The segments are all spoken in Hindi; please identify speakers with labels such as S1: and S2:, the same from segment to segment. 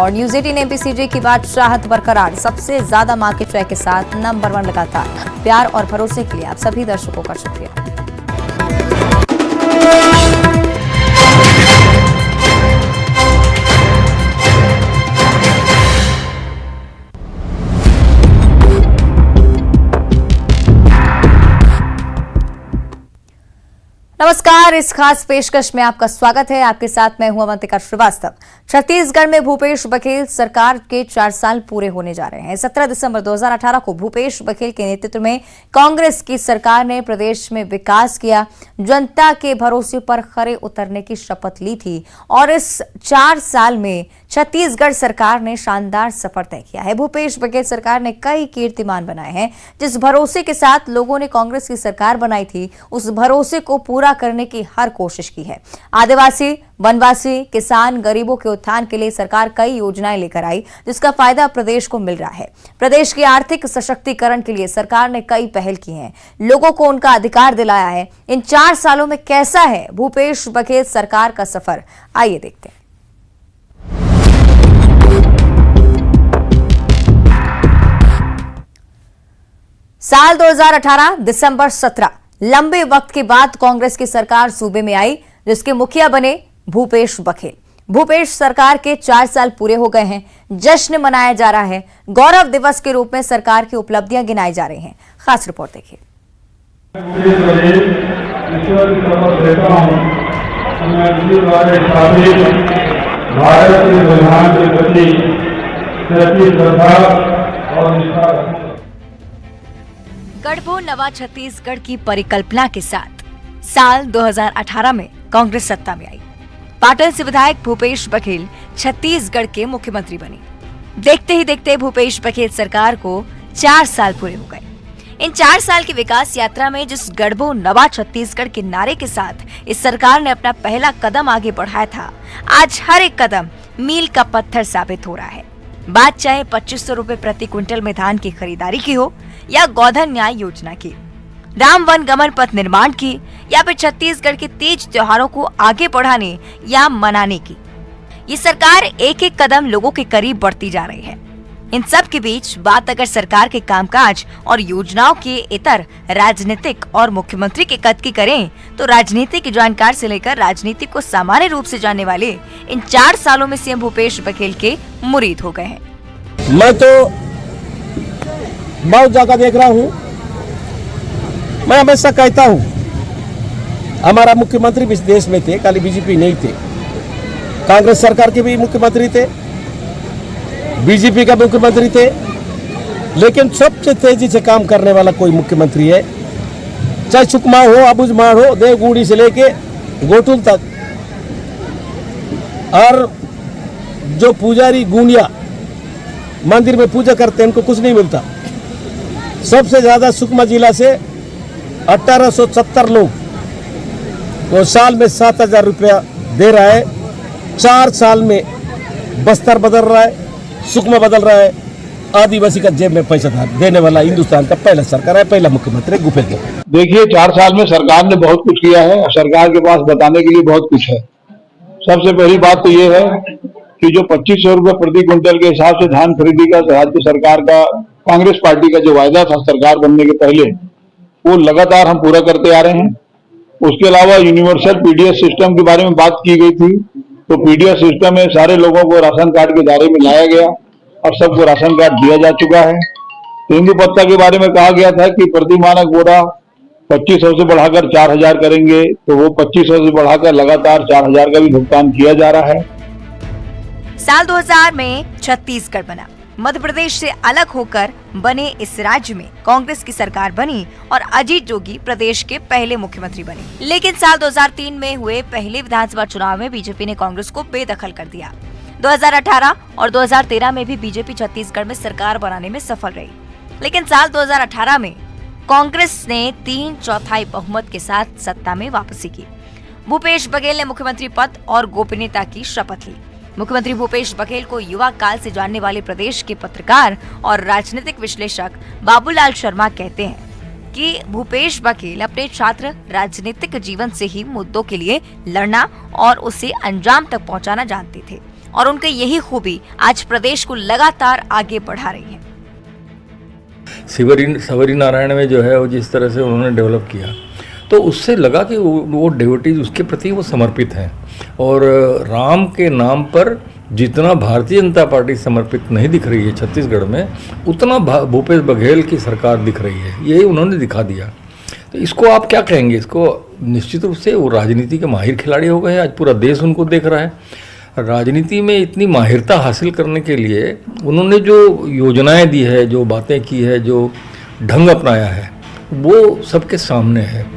S1: और न्यूज 18 एमपीसीजी की बादशाहत बरकरार, सबसे ज्यादा मार्केट शेयर के साथ नंबर 1 लगातार। प्यार और भरोसे के लिए आप सभी दर्शकों का शुक्रिया। नमस्कार, इस खास पेशकश में आपका स्वागत है। आपके साथ मैं हूं अवंतिका श्रीवास्तव। छत्तीसगढ़ में भूपेश बघेल सरकार के 4 साल पूरे होने जा रहे हैं। 17 दिसंबर 2018 को भूपेश बघेल के नेतृत्व में कांग्रेस की सरकार ने प्रदेश में विकास किया, जनता के भरोसे पर खरे उतरने की शपथ ली थी और इस 4 साल में छत्तीसगढ़ सरकार ने शानदार सफर तय किया है। भूपेश बघेल सरकार ने कई कीर्तिमान बनाए हैं। जिस भरोसे के साथ लोगों ने कांग्रेस की सरकार बनाई थी, उस भरोसे को पूरा करने की हर कोशिश की है। आदिवासी, वनवासी, किसान, गरीबों के उत्थान के लिए सरकार कई योजनाएं लेकर आई, जिसका फायदा प्रदेश को मिल रहा है। प्रदेश के आर्थिक सशक्तिकरण के लिए सरकार ने कई पहल की हैं, लोगों को उनका अधिकार दिलाया है। इन 4 सालों में कैसा है भूपेश बघेल सरकार का सफर, आइए देखते हैं। साल 2018 दिसंबर 17, लंबे वक्त के बाद कांग्रेस की सरकार सूबे में आई, जिसके मुखिया बने भूपेश बघेल। भूपेश सरकार के 4 साल पूरे हो गए हैं, जश्न मनाया जा रहा है। गौरव दिवस के रूप में सरकार की उपलब्धियां गिनाई जा रही हैं। खास रिपोर्ट देखिए।
S2: भारत के संविधान के प्रति सच्ची श्रद्धा और निष्ठा।
S1: गढ़बो नवा छत्तीसगढ़ की परिकल्पना के साथ साल 2018 में कांग्रेस सत्ता में आई। पाटन से विधायक भूपेश बघेल छत्तीसगढ़ के मुख्यमंत्री बने। देखते ही देखते भूपेश बघेल सरकार को 4 साल पूरे हो गए। इन 4 साल की विकास यात्रा में जिस गढ़बो नवा छत्तीसगढ़ के नारे के साथ इस सरकार ने अपना पहला कदम आगे बढ़ाया था, आज हर एक कदम मील का पत्थर साबित हो रहा है। बात चाहे 2500 रुपए प्रति क्विंटल में धान की खरीदारी की हो, या गोधन न्याय योजना की, राम वन गमन पथ निर्माण की, या फिर छत्तीसगढ़ के तेज त्योहारों को आगे बढ़ाने या मनाने की, ये सरकार एक एक कदम लोगों के करीब बढ़ती जा रही है। इन सब के बीच बात अगर सरकार के कामकाज और योजनाओं के इतर राजनीतिक और मुख्यमंत्री के कद की करें, तो राजनीति के जानकार से लेकर राजनीति को सामान्य रूप से जानने वाले इन 4 सालों में सीएम भूपेश बघेल के मुरीद हो गए हैं।
S3: मैं तो बहुत जगह देख रहा हूँ। मैं हमेशा कहता हूँ, हमारा मुख्यमंत्री भी इस देश में थे, खाली बीजेपी नहीं थे। कांग्रेस सरकार के भी मुख्यमंत्री थे, बीजेपी का मुख्यमंत्री थे, लेकिन सबसे तेजी से काम करने वाला कोई मुख्यमंत्री है, चाहे सुकमा हो, अबुझमाड़ हो, देवगुड़ी से लेके गोटुल तक। और जो पुजारी गुनिया मंदिर में पूजा करते हैं, उनको कुछ नहीं मिलता। सबसे ज्यादा सुकमा जिला से 1870 लोग वो साल में 7000 रुपया दे रहा है। 4 साल में बस्तर बदल रहा है, सुकमा बदल रहा है। आदिवासी का जेब में पैसा देने वाला हिंदुस्तान का पहला सरकार है, पहला मुख्यमंत्री भूपेश बघेल।
S2: देखिए, 4 साल में सरकार ने बहुत कुछ किया है। सरकार के पास बताने के लिए बहुत कुछ है। सबसे पहली बात तो ये है कि जो 2500 रुपये प्रति क्विंटल के हिसाब से धान खरीदी का राज्य सरकार का, कांग्रेस पार्टी का जो वायदा था सरकार बनने के पहले, वो लगातार हम पूरा करते आ रहे हैं। उसके अलावा यूनिवर्सल पीडीएस सिस्टम के बारे में बात की गई थी, तो पीडीएस सिस्टम में सारे लोगों को राशन कार्ड के दायरे में लाया गया और सबको राशन कार्ड दिया जा चुका है। तेंदू पत्ता के बारे में कहा गया था कि प्रति मानक बोरा 2500 से बढ़ाकर 4000 करेंगे, तो वो 2500 से बढ़ाकर लगातार 4000 का भी भुगतान किया जा रहा है।
S1: साल 2000 में छत्तीसगढ़ बना। मध्य प्रदेश से अलग होकर बने इस राज्य में कांग्रेस की सरकार बनी और अजीत जोगी प्रदेश के पहले मुख्यमंत्री बने। लेकिन साल 2003 में हुए पहले विधानसभा चुनाव में बीजेपी ने कांग्रेस को बेदखल कर दिया। 2018 और 2013 में भी बीजेपी छत्तीसगढ़ में सरकार बनाने में सफल रही। लेकिन साल 2018 में कांग्रेस ने 3/4 बहुमत के साथ सत्ता में वापसी की। भूपेश बघेल ने मुख्यमंत्री पद और गोपनीयता की शपथ ली। मुख्यमंत्री भूपेश बघेल को युवा काल से जानने वाले प्रदेश के पत्रकार और राजनीतिक विश्लेषक बाबूलाल शर्मा कहते हैं कि भूपेश बघेल अपने छात्र राजनीतिक जीवन से ही मुद्दों के लिए लड़ना और उसे अंजाम तक पहुंचाना जानते थे और उनकी यही खूबी आज प्रदेश को लगातार आगे बढ़ा रही है।
S4: सवरी नारायण में जो है वो जिस तरह से उन्होंने डेवलप किया तो उससे लगा कि वो डिवोटीज उसके प्रति वो समर्पित हैं और राम के नाम पर जितना भारतीय जनता पार्टी समर्पित नहीं दिख रही है छत्तीसगढ़ में, उतना भूपेश बघेल की सरकार दिख रही है। यही उन्होंने दिखा दिया। तो इसको आप क्या कहेंगे? इसको निश्चित रूप से वो राजनीति के माहिर खिलाड़ी हो गए हैं। आज पूरा देश उनको देख रहा है। राजनीति में इतनी माहिरता हासिल करने के लिए उन्होंने जो योजनाएं दी है, जो बातें की है, जो ढंग अपनाया है, वो सबके सामने है।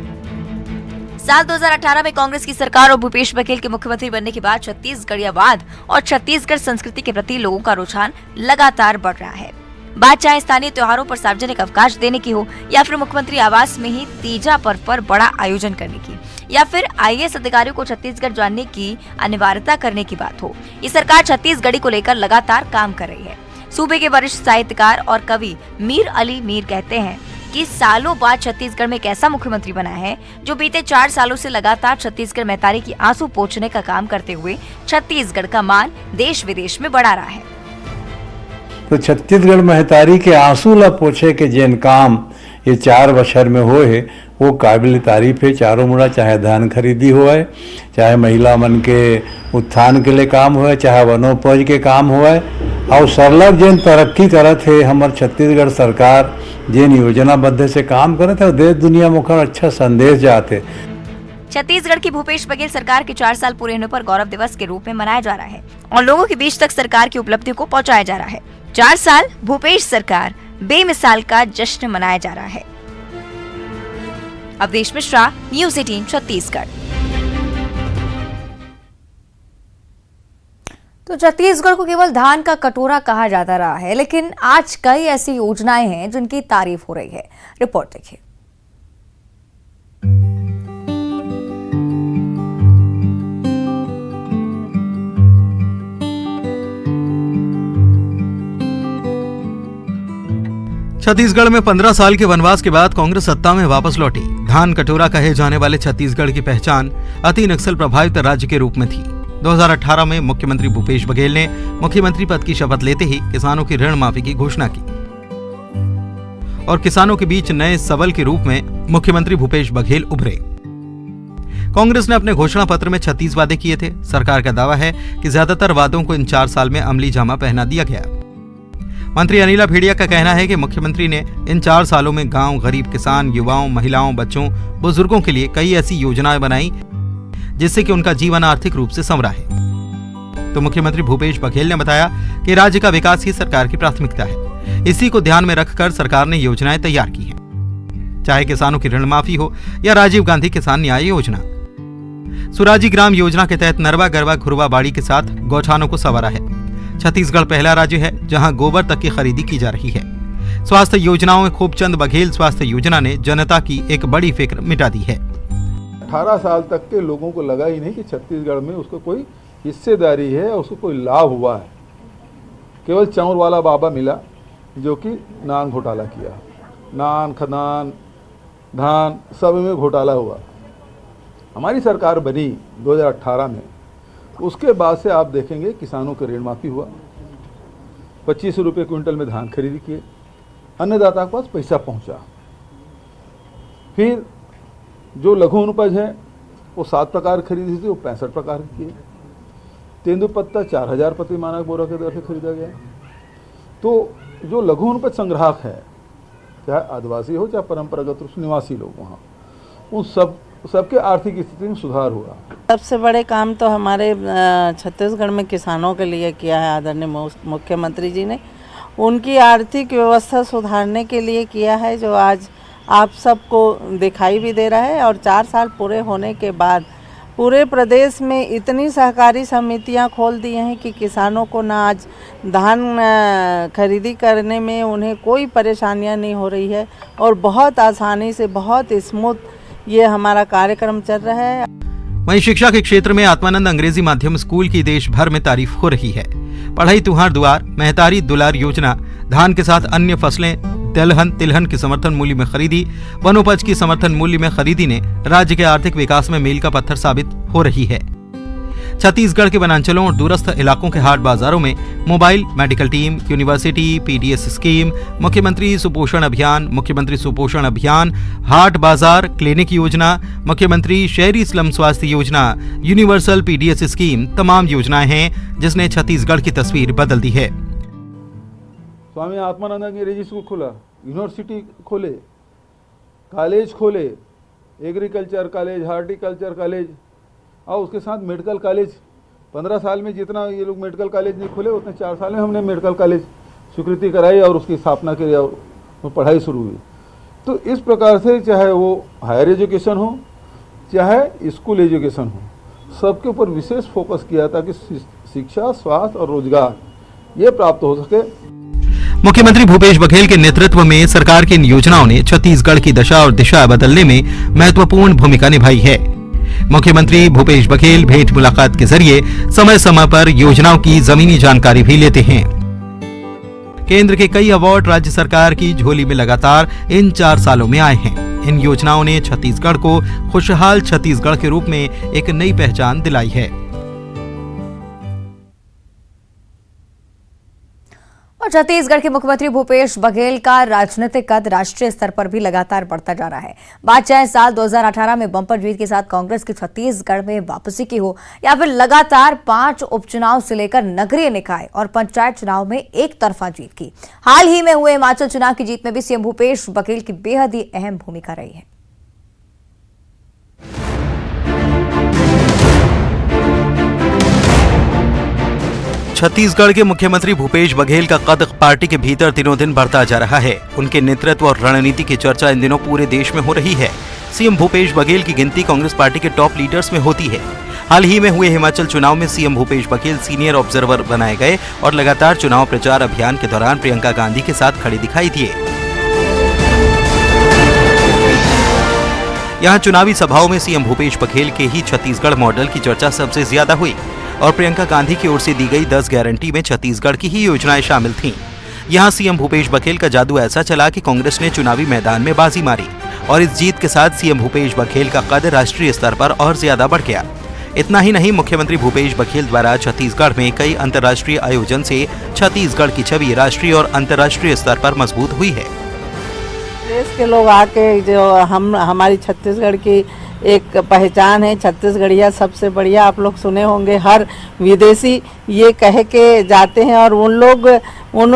S1: साल 2018 में कांग्रेस की सरकार और भूपेश बघेल के मुख्यमंत्री बनने के बाद छत्तीसगढ़ियावाद और छत्तीसगढ़ संस्कृति के प्रति लोगों का रुझान लगातार बढ़ रहा है। बात चाहे स्थानीय त्योहारों पर सार्वजनिक अवकाश देने की हो या फिर मुख्यमंत्री आवास में ही तीजा पर्व पर बड़ा आयोजन करने की, या फिर IAS अधिकारियों को छत्तीसगढ़ जानने की अनिवार्यता करने की बात हो, ये सरकार छत्तीसगढ़ी को लेकर लगातार काम कर रही है। सूबे के वरिष्ठ साहित्यकार और कवि मीर अली मीर कहते हैं कि सालों बाद छत्तीसगढ़ में एक ऐसा मुख्यमंत्री बना है जो बीते 4 सालों से लगातार छत्तीसगढ़ मैतारी की आंसू पोंछने का काम करते हुए छत्तीसगढ़ का मान देश विदेश में बढ़ा रहा है।
S5: तो छत्तीसगढ़ महतारी के आंसू ला पोछे के जेन काम ये 4 बछर में होए वो काबिल तारीफ है। चारों मुड़ा, चाहे धान खरीदी होए, चाहे महिला मन के उत्थान के लिए काम होए, चाहे वनोपज के काम होए, और सरलग जेन तरक्की करत है हमार छत्तीसगढ़ सरकार, जेन योजनाबद्ध से काम करत है, देश दुनिया में अच्छा संदेश जाते।
S1: छत्तीसगढ़ की भूपेश बघेल सरकार के 4 साल पूरे होने पर गौरव दिवस के रूप में मनाया जा रहा है और लोगों के बीच तक सरकार की उपलब्धियों को पहुंचाया जा रहा है। 4 साल भूपेश सरकार बेमिसाल का जश्न मनाया जा रहा है। अवधेश मिश्रा, न्यूज़ 18 छत्तीसगढ़। तो छत्तीसगढ़ को केवल धान का कटोरा कहा जाता रहा है, लेकिन आज कई ऐसी योजनाएं हैं जिनकी तारीफ हो रही है। रिपोर्ट देखिए।
S6: छत्तीसगढ़ में 15 साल के वनवास के बाद कांग्रेस सत्ता में वापस लौटी। धान कटोरा कहे जाने वाले छत्तीसगढ़ की पहचान अति नक्सल प्रभावित राज्य के रूप में थी। 2018 में मुख्यमंत्री भूपेश बघेल ने मुख्यमंत्री पद की शपथ लेते ही किसानों की ऋण माफी की घोषणा की और किसानों के बीच नए सबल के रूप में मुख्यमंत्री भूपेश बघेल उभरे। कांग्रेस ने अपने घोषणा पत्र में 36 वादे किए थे। सरकार का दावा है कि ज्यादातर वादों को इन 4 साल में अमली जामा पहना दिया गया। मंत्री अनिला भेड़िया का कहना है कि मुख्यमंत्री ने इन 4 सालों में गांव, गरीब किसान, युवाओं, महिलाओं, बच्चों, बुजुर्गों के लिए कई ऐसी योजनाएं बनाई जिससे कि उनका जीवन आर्थिक रूप से संवरा है। तो मुख्यमंत्री भूपेश बघेल ने बताया कि राज्य का विकास ही सरकार की प्राथमिकता है। इसी को ध्यान में रखकर सरकार ने योजनाएं तैयार की हैं, चाहे किसानों की ऋण माफी हो या राजीव गांधी किसान न्याय योजना। सुराजी ग्राम योजना के तहत नरवा, गरवा, घुरवा बाड़ी के साथ गौठानों को संवारा है। छत्तीसगढ़ पहला राज्य है जहां गोबर तक की खरीदी की जा रही है। स्वास्थ्य योजनाओं में खूबचंद बघेल स्वास्थ्य योजना ने जनता की एक बड़ी फिक्र मिटा दी है।
S7: 18 साल तक के लोगों को लगा ही नहीं कि छत्तीसगढ़ में उसको कोई हिस्सेदारी है, उसको कोई लाभ हुआ है। केवल चाउर वाला बाबा मिला जो कि नान घोटाला किया। नान, खदान, धान सब में घोटाला हुआ। हमारी सरकार बनी 2018 में, उसके बाद से आप देखेंगे किसानों की ऋण माफी हुआ, 25 रुपये क्विंटल में धान खरीदी किए, अन्नदाता के पास पैसा पहुंचा। फिर जो लघु उपज है वो 7 प्रकार खरीदी थी, वो 65 प्रकार किए। तेंदुपत्ता 4000 प्रति मानक बोरा के दर से खरीदा गया। तो जो लघु उपज संग्राहक है, चाहे आदिवासी हो चाहे परंपरागत रूप से निवासी लोग, वहाँ उन सबके आर्थिक स्थिति में सुधार हुआ।
S8: सबसे बड़े काम तो हमारे छत्तीसगढ़ में किसानों के लिए किया है आदरणीय मुख्यमंत्री जी ने। उनकी आर्थिक व्यवस्था सुधारने के लिए किया है, जो आज आप सबको दिखाई भी दे रहा है। और 4 साल पूरे होने के बाद पूरे प्रदेश में इतनी सहकारी समितियां खोल दी हैं कि किसानों को ना आज धान खरीदी करने में उन्हें कोई परेशानियां नहीं हो रही है और बहुत आसानी से, बहुत स्मूथ ये हमारा कार्यक्रम चल रहा है।
S6: वहीं शिक्षा के क्षेत्र में आत्मानंद अंग्रेजी माध्यम स्कूल की देश भर में तारीफ हो रही है। पढ़ाई तुहार दुआर, महतारी दुलार योजना, धान के साथ अन्य फसलें दलहन तिलहन की समर्थन मूल्य में खरीदी, वनोपज की समर्थन मूल्य में खरीदी ने राज्य के आर्थिक विकास में मील का पत्थर साबित हो रही है। छत्तीसगढ़ के वनांचलों और दूरस्थ इलाकों के हाट बाजारों में mobile medical team, university, PDS scheme, मुख्यमंत्री सुपोषण अभियान, हाट बाजार क्लिनिक योजना, मुख्यमंत्री शहरी स्लम स्वास्थ्य योजना, यूनिवर्सल पीडीएस स्कीम तमाम योजनाएं हैं जिसने छत्तीसगढ़ की तस्वीर बदल दी है।
S7: स्वामी आत्मानंद अंग्रेजी स्कूल खोला, यूनिवर्सिटी खोले, कॉलेज खोले, एग्रीकल्चर कॉलेज, हार्टिकल्चर कॉलेज और उसके साथ मेडिकल कॉलेज। 15 साल में जितना ये लोग मेडिकल कॉलेज नहीं खोले उतने 4 साल में हमने मेडिकल कॉलेज स्वीकृति कराई और उसकी स्थापना करी और पढ़ाई शुरू हुई। तो इस प्रकार से चाहे वो हायर एजुकेशन हो चाहे स्कूल एजुकेशन हो, सबके ऊपर विशेष फोकस किया ताकि शिक्षा, स्वास्थ्य और रोजगार ये प्राप्त हो सके।
S6: मुख्यमंत्री भूपेश बघेल के नेतृत्व में सरकार की इन योजनाओं ने छत्तीसगढ़ की दशा और दिशा बदलने में महत्वपूर्ण भूमिका निभाई है। मुख्यमंत्री भूपेश बघेल भेंट मुलाकात के जरिए समय समय पर योजनाओं की जमीनी जानकारी भी लेते हैं। केंद्र के कई अवार्ड राज्य सरकार की झोली में लगातार इन 4 सालों में आए हैं। इन योजनाओं ने छत्तीसगढ़ को खुशहाल छत्तीसगढ़ के रूप में एक नई पहचान दिलाई है।
S1: और छत्तीसगढ़ के मुख्यमंत्री भूपेश बघेल का राजनीतिक कद राष्ट्रीय स्तर पर भी लगातार बढ़ता जा रहा है। बात चाहे साल 2018 में बम्पर जीत के साथ कांग्रेस की छत्तीसगढ़ में वापसी की हो या फिर लगातार 5 उपचुनाव से लेकर नगरीय निकाय और पंचायत चुनाव में एक तरफा जीत की। हाल ही में हुए हिमाचल चुनाव की जीत में भी सीएम भूपेश बघेल की बेहद ही अहम भूमिका रही है।
S6: छत्तीसगढ़ के मुख्यमंत्री भूपेश बघेल का कद पार्टी के भीतर दिनों दिन बढ़ता जा रहा है। उनके नेतृत्व और रणनीति की चर्चा इन दिनों पूरे देश में हो रही है। सीएम भूपेश बघेल की गिनती कांग्रेस पार्टी के टॉप लीडर्स में होती है। हाल ही में हुए हिमाचल चुनाव में CM Bhupesh Baghel senior observer बनाए गए और लगातार चुनाव प्रचार अभियान के दौरान प्रियंका गांधी के साथ खड़े दिखाई दिए। यहाँ चुनावी सभाओं में सीएम भूपेश बघेल के ही छत्तीसगढ़ मॉडल की चर्चा सबसे ज्यादा हुई और प्रियंका गांधी की ओर से दी गई 10 गारंटी में छत्तीसगढ़ की ही योजनाएं शामिल थीं। यहां सीएम भूपेश बघेल का जादू ऐसा चला कि कांग्रेस ने चुनावी मैदान में बाजी मारी और इस जीत के साथ सीएम भूपेश बघेल का कद राष्ट्रीय स्तर पर और ज्यादा बढ़ गया। इतना ही नहीं, मुख्यमंत्री भूपेश बघेल द्वारा छत्तीसगढ़ में कई अंतर्राष्ट्रीय आयोजन से छत्तीसगढ़ की छवि राष्ट्रीय और अंतर्राष्ट्रीय स्तर पर मजबूत हुई है।
S8: देश के लोग आके जो हमारी छत्तीसगढ़ की एक पहचान है, छत्तीसगढ़िया सबसे बढ़िया, आप लोग सुने होंगे, हर विदेशी ये कह के जाते हैं और उन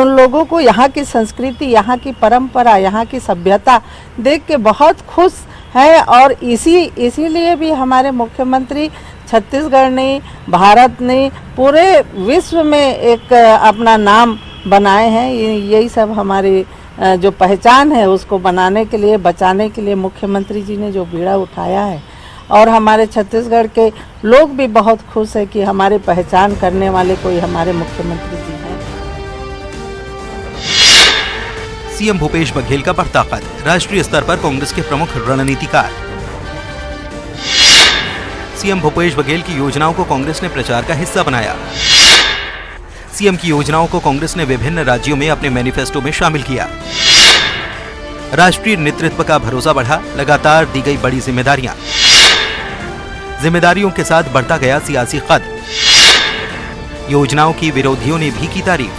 S8: लोगों को यहाँ की संस्कृति, यहाँ की परंपरा, यहाँ की सभ्यता देख के बहुत खुश है। और इसीलिए भी हमारे मुख्यमंत्री छत्तीसगढ़ ने, भारत ने, पूरे विश्व में एक अपना नाम बनाए हैं। यही सब हमारी जो पहचान है उसको बनाने के लिए, बचाने के लिए मुख्यमंत्री जी ने जो बीड़ा उठाया है और हमारे छत्तीसगढ़ के लोग भी बहुत खुश है कि हमारे पहचान करने वाले कोई हमारे मुख्यमंत्री जी हैं।
S6: सीएम भूपेश बघेल का बढ़ता कद, राष्ट्रीय स्तर पर कांग्रेस के प्रमुख रणनीतिकार। सीएम भूपेश बघेल की योजनाओं को कांग्रेस ने प्रचार का हिस्सा बनाया। सीएम की योजनाओं को कांग्रेस ने विभिन्न राज्यों में अपने मैनिफेस्टो में शामिल किया। राष्ट्रीय नेतृत्व का भरोसा बढ़ा, लगातार दी गई बड़ी जिम्मेदारियों के साथ बढ़ता गया सियासी कद। योजनाओं की विरोधियों ने भी की तारीफ।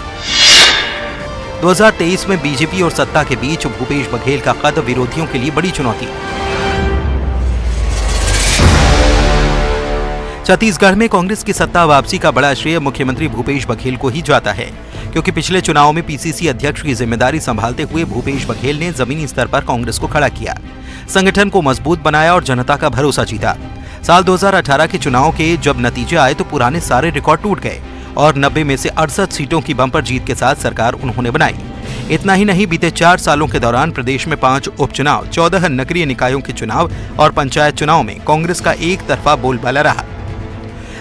S6: 2023 में बीजेपी और सत्ता के बीच भूपेश बघेल का कद विरोधियों के लिए बड़ी चुनौती। छत्तीसगढ़ में कांग्रेस की सत्ता वापसी का बड़ा श्रेय मुख्यमंत्री भूपेश बघेल को ही जाता है, क्योंकि पिछले चुनाव में पीसीसी अध्यक्ष की जिम्मेदारी संभालते हुए भूपेश बघेल ने जमीनी स्तर पर कांग्रेस को खड़ा किया, संगठन को मजबूत बनाया और जनता का भरोसा जीता। साल 2018 के चुनाव के जब नतीजे आए तो पुराने सारे रिकॉर्ड टूट गए और 90 में से 68 सीटों की बम्पर जीत के साथ सरकार उन्होंने बनाई। इतना ही नहीं, बीते 4 सालों के दौरान प्रदेश में 5 उपचुनाव, 14 नगरीय निकायों के चुनाव और पंचायत चुनाव में कांग्रेस का एक तरफा बोलबाला रहा।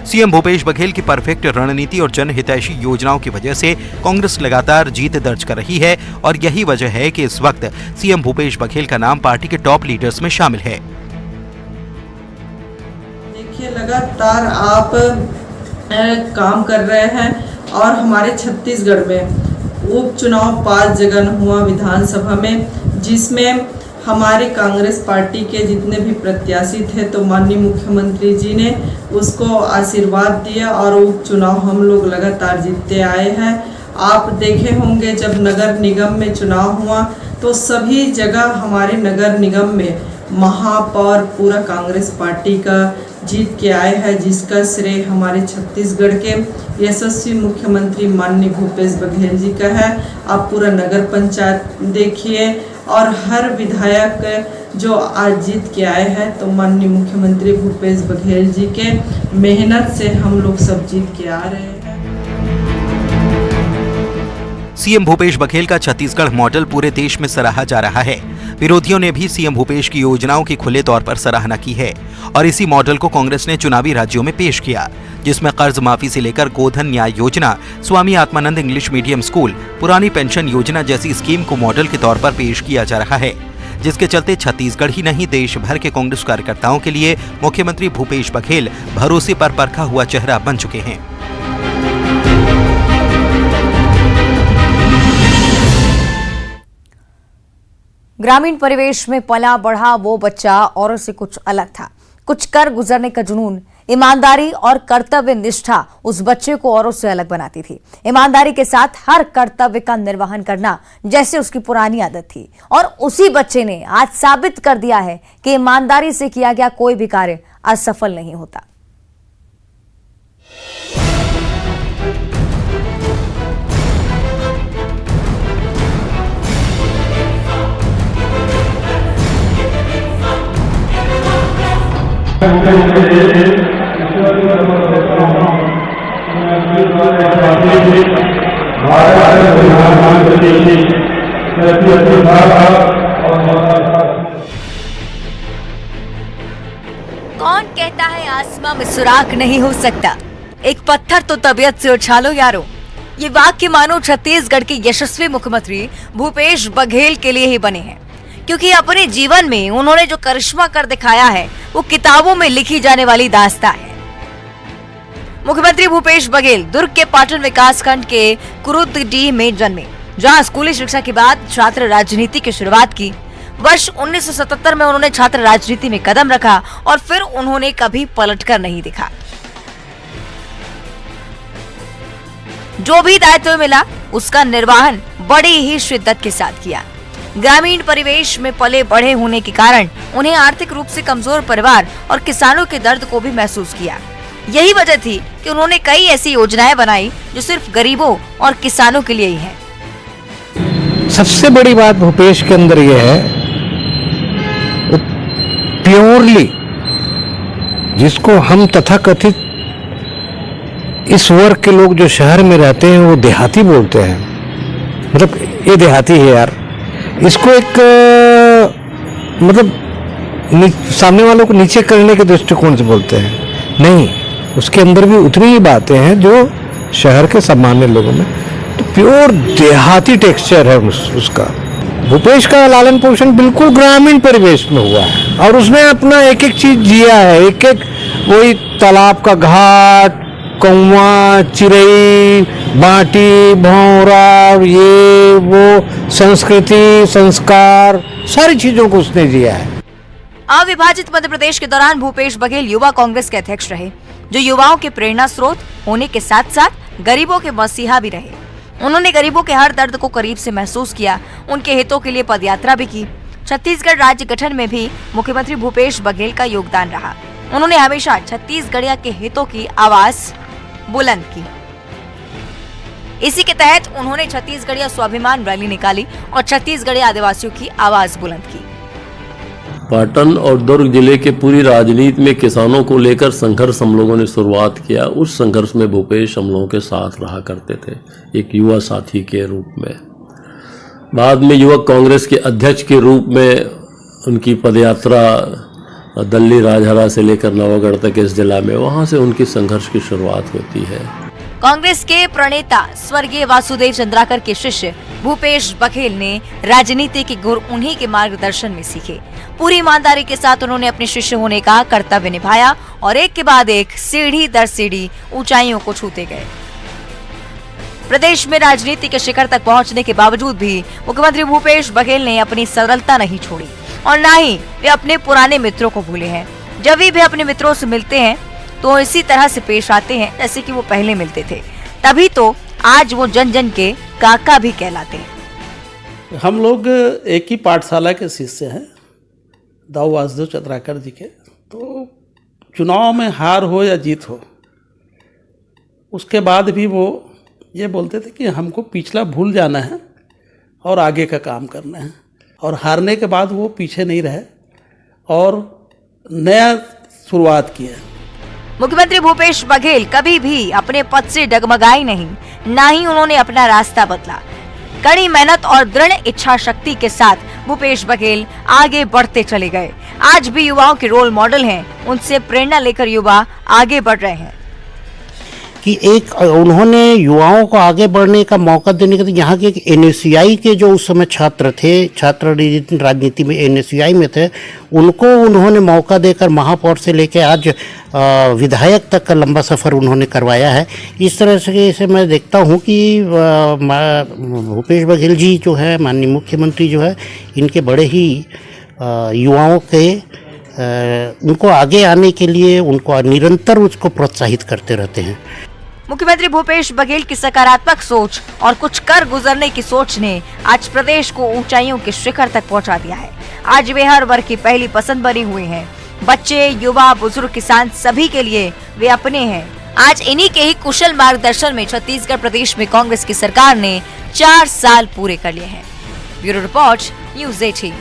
S6: सीएम भूपेश बघेल की परफेक्ट रणनीति और जनहितैषी योजनाओं की वजह से कांग्रेस लगातार जीत दर्ज कर रही है और यही वजह है कि इस वक्त सीएम भूपेश बघेल का नाम पार्टी के टॉप लीडर्स में शामिल है।
S8: देखिए लगातार आप काम कर रहे हैं और हमारे छत्तीसगढ़ में उपचुनाव 5 जगह हुआ विधानसभा में, जिसमें हमारे कांग्रेस पार्टी के जितने भी प्रत्याशी थे तो माननीय मुख्यमंत्री जी ने उसको आशीर्वाद दिया और उपचुनाव हम लोग लगातार जीतते आए हैं। आप देखे होंगे जब नगर निगम में चुनाव हुआ तो सभी जगह हमारे नगर निगम में महापौर पूरा कांग्रेस पार्टी का जीत के आए हैं, जिसका श्रेय हमारे छत्तीसगढ़ के यशस्वी मुख्यमंत्री माननीय भूपेश बघेल जी का है। आप पूरा नगर पंचायत देखिए और हर विधायक जो आज जीत के आए हैं तो माननीय मुख्यमंत्री भूपेश बघेल जी के मेहनत से हम लोग सब जीत के आ रहे हैं।
S6: सीएम भूपेश बघेल का छत्तीसगढ़ मॉडल पूरे देश में सराहा जा रहा है। विरोधियों ने भी सीएम भूपेश की योजनाओं की खुले तौर पर सराहना की है और इसी मॉडल को कांग्रेस ने चुनावी राज्यों में पेश किया, जिसमें कर्ज माफी से लेकर गोधन न्याय योजना, Swami Atmanand English medium school, पुरानी पेंशन योजना जैसी स्कीम को मॉडल के तौर पर पेश किया जा रहा है, जिसके चलते छत्तीसगढ़ ही नहीं देश भर के कांग्रेस कार्यकर्ताओं के लिए मुख्यमंत्री भूपेश बघेल भरोसे पर परखा हुआ चेहरा बन चुके हैं।
S1: ग्रामीण परिवेश में पला बढ़ा वो बच्चा औरों से कुछ अलग था। कुछ कर गुजरने का जुनून, ईमानदारी और कर्तव्य निष्ठा उस बच्चे को औरों से अलग बनाती थी। ईमानदारी के साथ हर कर्तव्य का निर्वहन करना जैसे उसकी पुरानी आदत थी और उसी बच्चे ने आज साबित कर दिया है कि ईमानदारी से किया गया कोई भी कार्य असफल नहीं होता। कौन कहता है आसमां में सुराख नहीं हो सकता, एक पत्थर तो तबीयत से उछालो यारो। ये वाक्य मानो छत्तीसगढ़ के यशस्वी मुख्यमंत्री भूपेश बघेल के लिए ही बने हैं, क्योंकि अपने जीवन में उन्होंने जो करिश्मा कर दिखाया है वो किताबों में लिखी जाने वाली दास्तां है। मुख्यमंत्री भूपेश बघेल दुर्ग के पाटन विकासखंड के कुरुदडीह में जन्मे, जहां स्कूली शिक्षा के बाद छात्र राजनीति की शुरुआत की। वर्ष 1977 में उन्होंने छात्र राजनीति में कदम रखा और फिर उन्होंने कभी पलटकर नहीं देखा। जो भी दायित्व मिला उसका निर्वहन बड़ी ही शिद्दत के साथ किया। ग्रामीण परिवेश में पले बढ़े होने के कारण उन्हें आर्थिक रूप से कमजोर परिवार और किसानों के दर्द को भी महसूस किया। यही वजह थी कि उन्होंने कई ऐसी योजनाएं बनाई जो सिर्फ गरीबों और किसानों के लिए ही हैं।
S3: सबसे बड़ी बात भूपेश के अंदर यह है, प्योरली जिसको हम तथाकथित इस वर्ग के लोग जो शहर में रहते हैं वो देहाती बोलते हैं, मतलब ये देहाती है यार, इसको एक मतलब सामने वालों को नीचे करने के दृष्टिकोण से बोलते हैं, नहीं, उसके अंदर भी उतनी ही बातें हैं जो शहर के सामान्य लोगों में, तो प्योर देहाती टेक्सचर है उसका। भूपेश का लालन पोषण बिल्कुल ग्रामीण परिवेश में हुआ है और उसने अपना एक एक चीज जिया है, एक एक वही तालाब का घाट, कौवा, चिरई, बाटी, भौरा, ये वो संस्कृति, संस्कार, सारी चीजों को उसने जिया है।
S1: अविभाजित मध्य प्रदेश के दौरान भूपेश बघेल युवा कांग्रेस के अध्यक्ष रहे, जो युवाओं के प्रेरणा स्रोत होने के साथ साथ गरीबों के मसीहा भी रहे। उन्होंने गरीबों के हर दर्द को करीब से महसूस किया, उनके हितों के लिए पदयात्रा भी की। छत्तीसगढ़ राज्य गठन में भी मुख्यमंत्री भूपेश बघेल का योगदान रहा। उन्होंने हमेशा छत्तीसगढ़िया के हितों की आवाज बुलंद की। इसी के तहत उन्होंने छत्तीसगढ़िया स्वाभिमान रैली निकाली और छत्तीसगढ़िया आदिवासियों की आवाज बुलंद की।
S9: पाटन और दुर्ग जिले के पूरी राजनीति में किसानों को लेकर संघर्ष हम लोगों ने शुरुआत किया। उस संघर्ष में भूपेश हम लोगों के साथ रहा करते थे, एक युवा साथी के रूप में। बाद में युवक कांग्रेस के अध्यक्ष के रूप में उनकी पदयात्रा दल्ली राजहरा से लेकर नवागढ़ तक इस जिला में, वहां से उनकी संघर्ष की शुरुआत होती है।
S1: कांग्रेस के प्रणेता स्वर्गीय वासुदेव चंद्राकर के शिष्य भूपेश बघेल ने राजनीति के गुर उन्हीं के मार्गदर्शन में सीखे। पूरी ईमानदारी के साथ उन्होंने अपने शिष्य होने का कर्तव्य निभाया और एक के बाद एक सीढ़ी दर सीढ़ी ऊंचाइयों को छूते गए। प्रदेश में राजनीति के शिखर तक पहुंचने के बावजूद भी मुख्यमंत्री भूपेश बघेल ने अपनी सरलता नहीं छोड़ी और न ही वे अपने पुराने मित्रों को भूले हैं। जब भी वे अपने मित्रों से मिलते हैं तो इसी तरह से पेश आते हैं जैसे कि वो पहले मिलते थे। तभी तो आज वो जन जन के काका भी कहलाते हैं।
S10: हम लोग एक ही पाठशाला के शिष्य हैं, दाऊ वासुदेव चंद्राकर जी के। तो चुनाव में हार हो या जीत हो, उसके बाद भी वो ये बोलते थे कि हमको पिछला भूल जाना है और आगे का काम करना है। और हारने के बाद वो पीछे नहीं रहे और नया शुरुआत की है।
S1: मुख्यमंत्री भूपेश बघेल कभी भी अपने पद से डगमगाए नहीं, ना ही उन्होंने अपना रास्ता बदला। कड़ी मेहनत और दृढ़ इच्छा शक्ति के साथ भूपेश बघेल आगे बढ़ते चले गए। आज भी युवाओं के रोल मॉडल हैं, उनसे प्रेरणा लेकर युवा आगे बढ़ रहे हैं।
S11: कि एक उन्होंने युवाओं को आगे बढ़ने का मौका देने के लिए यहाँ के एनएसयूआई के जो उस समय छात्र थे, छात्र राजनीति में एनएसयूआई में थे, उनको उन्होंने मौका देकर महापौर से लेकर आज विधायक तक का लंबा सफ़र उन्होंने करवाया है। इस तरह से मैं देखता हूँ कि भूपेश बघेल जी जो है, माननीय मुख्यमंत्री जो है, इनके बड़े ही युवाओं के उनको आगे आने के लिए उनको निरंतर उसको प्रोत्साहित करते रहते हैं।
S1: मुख्यमंत्री भूपेश बघेल की सकारात्मक सोच और कुछ कर गुजरने की सोच ने आज प्रदेश को ऊंचाइयों के शिखर तक पहुंचा दिया है। आज वे हर वर्ग की पहली पसंद बने हुए हैं। बच्चे, युवा, बुजुर्ग, किसान सभी के लिए वे अपने हैं। आज इन्हीं के ही कुशल मार्गदर्शन में छत्तीसगढ़ प्रदेश में कांग्रेस की सरकार ने 4 साल पूरे कर लिए हैं। Bureau report, news 18।